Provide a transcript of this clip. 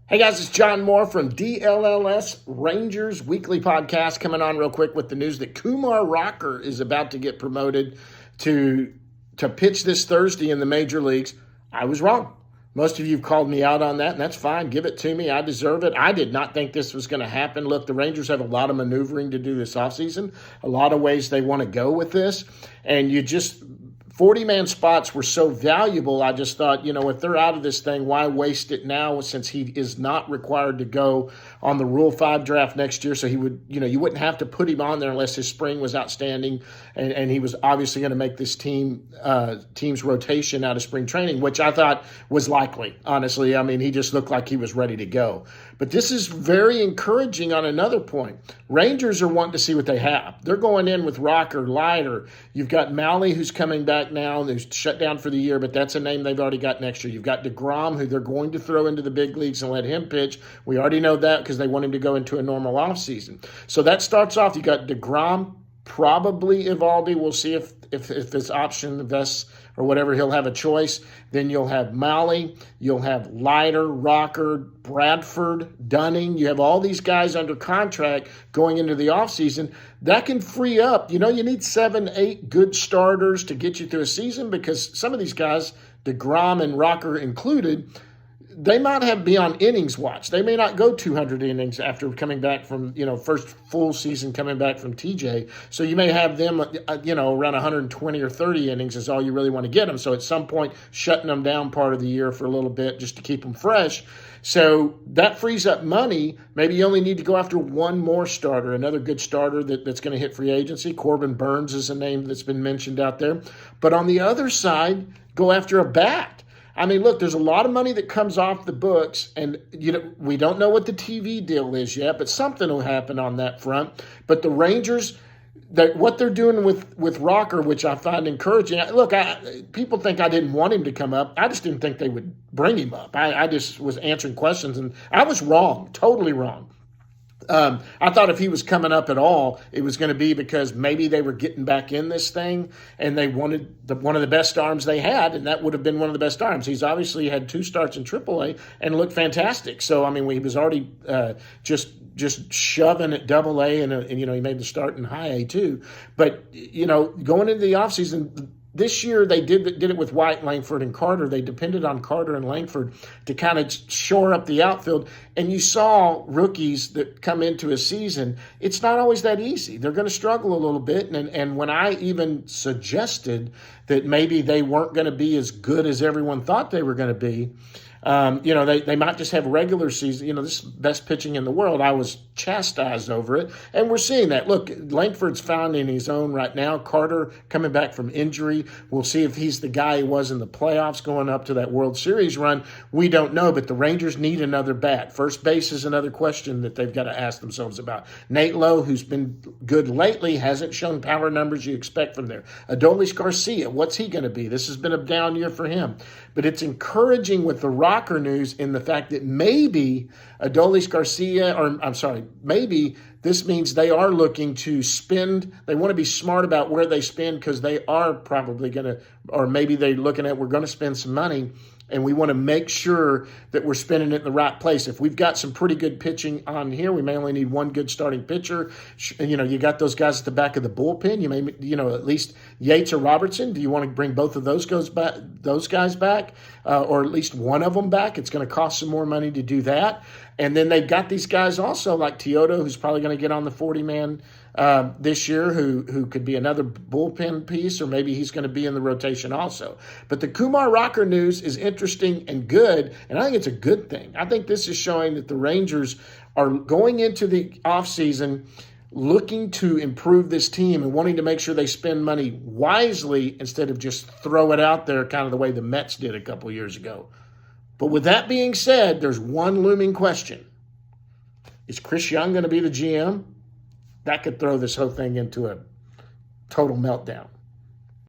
Hey guys, it's John Moore from DLLS Rangers Weekly Podcast coming on real quick with the news that Kumar Rocker is about to get promoted to pitch this Thursday in the major leagues. I was wrong. Most of you have called me out on that, and that's fine. Give it to me. I deserve it. I did not think this was going to happen. Look, the Rangers have a lot of maneuvering to do this offseason, a lot of ways they want to go with this, and 40-man spots were so valuable, I just thought, if they're out of this thing, why waste it now since he is not required to go on the Rule 5 draft next year? So he would, you wouldn't have to put him on there unless his spring was outstanding, and he was obviously going to make this team's rotation out of spring training, which I thought was likely, honestly. I mean, he just looked like he was ready to go. But this is very encouraging on another point. Rangers are wanting to see what they have. They're going in with Rocker, Leiter. You've got Mahle, who's coming back now, who's shut down for the year, but that's a name they've already got next year. You've got DeGrom, who they're going to throw into the big leagues and let him pitch. We already know that because they want him to go into a normal offseason. So that starts off. You got DeGrom, probably Evaldi. We'll see if this option vests or whatever, he'll have a choice. Then you'll have Mahle, you'll have Leiter, Rocker, Bradford, Dunning. You have all these guys under contract going into the offseason. That can free up. You need 7, 8 good starters to get you through a season because some of these guys, DeGrom and Rocker included, they might be on innings watch. They may not go 200 innings after coming back from, first full season coming back from TJ. So you may have them, around 120 or 30 innings is all you really want to get them. So at some point, shutting them down part of the year for a little bit just to keep them fresh. So that frees up money. Maybe you only need to go after one more starter, another good starter that's going to hit free agency. Corbin Burns is a name that's been mentioned out there. But on the other side, go after a bat. I mean, look, there's a lot of money that comes off the books, and we don't know what the TV deal is yet, but something will happen on that front. But the Rangers, what they're doing with Rocker, which I find encouraging. Look, people think I didn't want him to come up. I just didn't think they would bring him up. I just was answering questions, and I was wrong, totally wrong. I thought if he was coming up at all, it was going to be because maybe they were getting back in this thing and they wanted one of the best arms they had, and that would have been one of the best arms. He's obviously had 2 starts in AAA and looked fantastic. So, I mean, he was already just shoving at AA, and he made the start in high A too. But, going into the offseason, this year, they did it with White, Langford, and Carter. They depended on Carter and Langford to kind of shore up the outfield. And you saw rookies that come into a season, it's not always that easy. They're going to struggle a little bit. And when I even suggested that maybe they weren't going to be as good as everyone thought they were going to be, they might just have regular season. This is best pitching in the world. I was chastised over it, and we're seeing that. Look, Langford's finding his own right now. Carter coming back from injury. We'll see if he's the guy he was in the playoffs going up to that World Series run. We don't know, but the Rangers need another bat. First base is another question that they've got to ask themselves about. Nate Lowe, who's been good lately, hasn't shown power numbers you expect from there. Adolis Garcia, what's he going to be? This has been a down year for him, but it's encouraging with the Rocker news in the fact that maybe Adolis Garcia, maybe this means they are looking to spend. They want to be smart about where they spend because they are probably going to, or maybe they're looking at, we're going to spend some money and we want to make sure that we're spending it in the right place. If we've got some pretty good pitching on here, we may only need one good starting pitcher. You got those guys at the back of the bullpen. You may, at least Yates or Robertson. Do you want to bring both of those guys back, or at least one of them back? It's going to cost some more money to do that. And then they've got these guys also like Teodo, who's probably going to get on the 40-man this year, who could be another bullpen piece, or maybe he's going to be in the rotation also. But the Kumar Rocker news is interesting and good, and I think it's a good thing. I think this is showing that the Rangers are going into the offseason looking to improve this team and wanting to make sure they spend money wisely instead of just throw it out there kind of the way the Mets did a couple years ago. But with that being said, there's one looming question. Is Chris Young going to be the GM? That could throw this whole thing into a total meltdown.